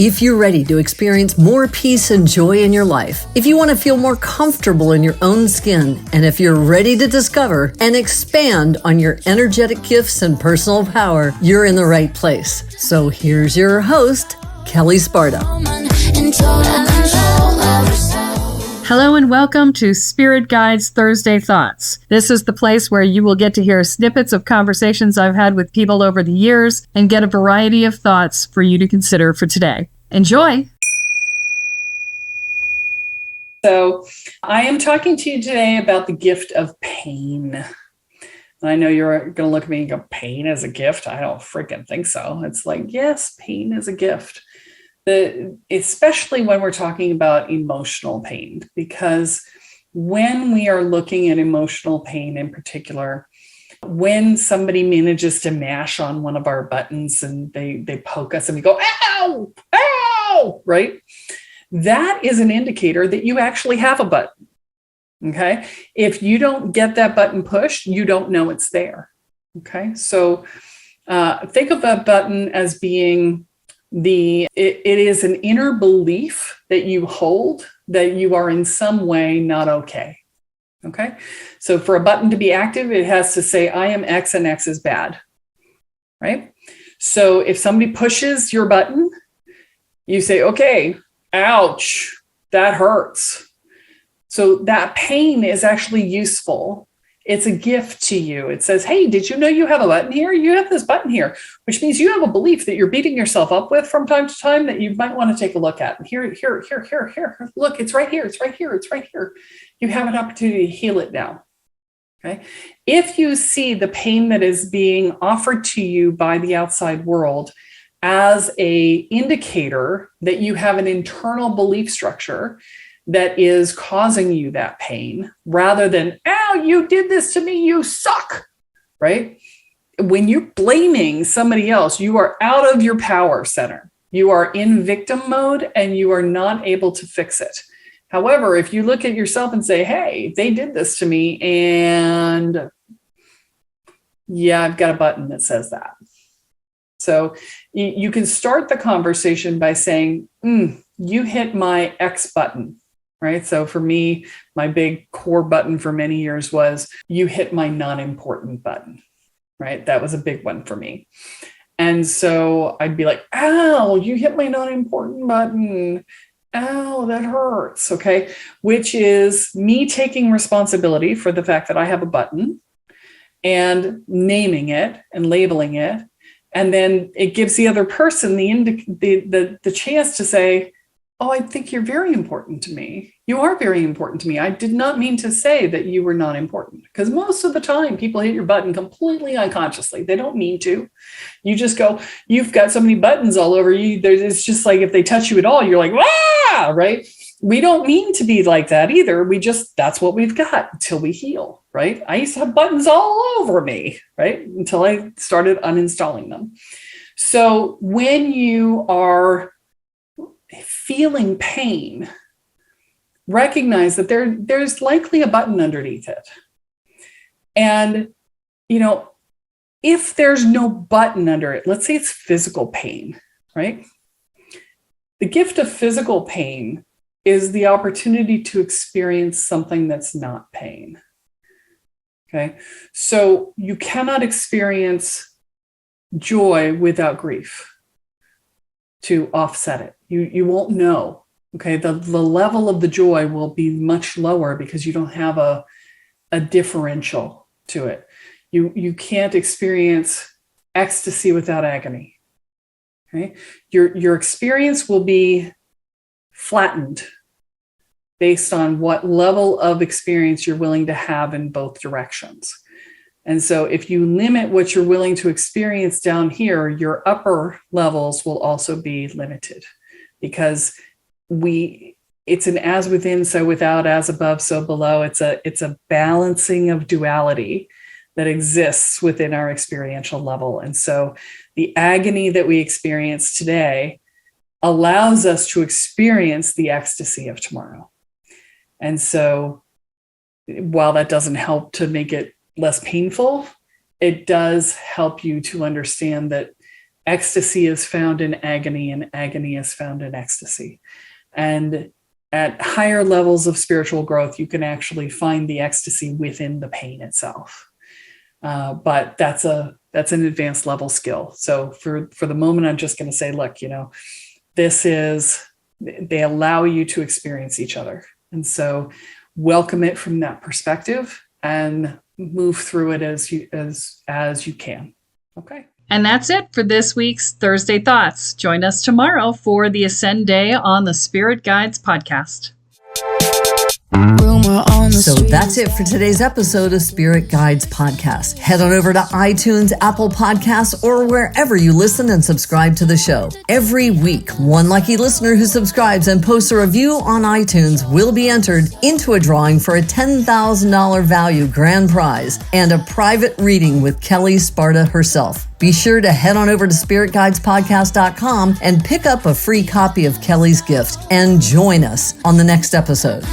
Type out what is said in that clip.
If you're ready to experience more peace and joy in your life, if you want to feel more comfortable in your own skin, and if you're ready to discover and expand on your energetic gifts and personal power, you're in the right place. So here's your host, Kelle Sparta. Hello and welcome to Spirit Guides Thursday Thoughts. This is the place where you will get to hear snippets of conversations I've had with people over the years and get a variety of thoughts for you to consider for today. Enjoy! So I am talking to you today about the gift of pain. And I know you're going to look at me and go, pain is a gift? I don't freaking think so. It's like, yes, pain is a gift. Especially when we're talking about emotional pain, because when we are looking at emotional pain in particular, when somebody manages to mash on one of our buttons and they poke us and we go, ow, ow, right? That is an indicator that you actually have a button, okay? If you don't get that button pushed, you don't know it's there, okay? So think of that button as being it is an inner belief that you hold that you are in some way not okay. Okay. So for a button to be active, it has to say, I am X and X is bad. Right. So if somebody pushes your button, you say, okay, ouch, that hurts. So that pain is actually useful. It's a gift to you. It says, hey, did you know you have a button here? You have this button here, which means you have a belief that you're beating yourself up with from time to time that you might want to take a look at. And here. Look, it's right here. It's right here. It's right here. You have an opportunity to heal it now. Okay. If you see the pain that is being offered to you by the outside world as an indicator that you have an internal belief structure that is causing you that pain, rather than, ow, you did this to me, you suck, right? When you're blaming somebody else, you are out of your power center. You are in victim mode and you are not able to fix it. However, if you look at yourself and say, hey, they did this to me, and yeah, I've got a button that says that. So you can start the conversation by saying, you hit my X button. Right. So for me, my big core button for many years was you hit my non-important button. Right. That was a big one for me. And so I'd be like, ow, you hit my non-important button. Ow, that hurts. Okay. Which is me taking responsibility for the fact that I have a button and naming it and labeling it. And then it gives the other person the chance to say, oh, I think you're very important to me. You are very important to me. I did not mean to say that you were not important, because most of the time people hit your button completely unconsciously. They don't mean to. You just go, you've got so many buttons all over you. It's just like if they touch you at all, you're like, ah, right? We don't mean to be like that either. That's what we've got until we heal, right? I used to have buttons all over me, right? Until I started uninstalling them. So when you are feeling pain, recognize that there's likely a button underneath it. And, if there's no button under it, let's say it's physical pain, right? The gift of physical pain is the opportunity to experience something that's not pain. Okay. So you cannot experience joy without grief to offset it. You won't know. Okay. The level of the joy will be much lower because you don't have a differential to it. You can't experience ecstasy without agony. Okay. Your experience will be flattened based on what level of experience you're willing to have in both directions. And so if you limit what you're willing to experience down here, your upper levels will also be limited, because it's an as within, so without, as above, so below. It's a balancing of duality that exists within our experiential level. And so the agony that we experience today allows us to experience the ecstasy of tomorrow. And so while that doesn't help to make it less painful, it does help you to understand that ecstasy is found in agony, and agony is found in ecstasy. And at higher levels of spiritual growth, you can actually find the ecstasy within the pain itself. But that's an advanced level skill. So for the moment, I'm just going to say, look, they allow you to experience each other. And so welcome it from that perspective and move through it as you can. Okay. And that's it for this week's Thursday Thoughts. Join us tomorrow for the Ascend Day on the Spirit Guides podcast. So that's it for today's episode of Spirit Guides Podcast. Head on over to iTunes, Apple Podcasts, or wherever you listen and subscribe to the show. Every week, one lucky listener who subscribes and posts a review on iTunes will be entered into a drawing for a $10,000 value grand prize and a private reading with Kelle Sparta herself. Be sure to head on over to spiritguidespodcast.com and pick up a free copy of Kelle's gift and join us on the next episode.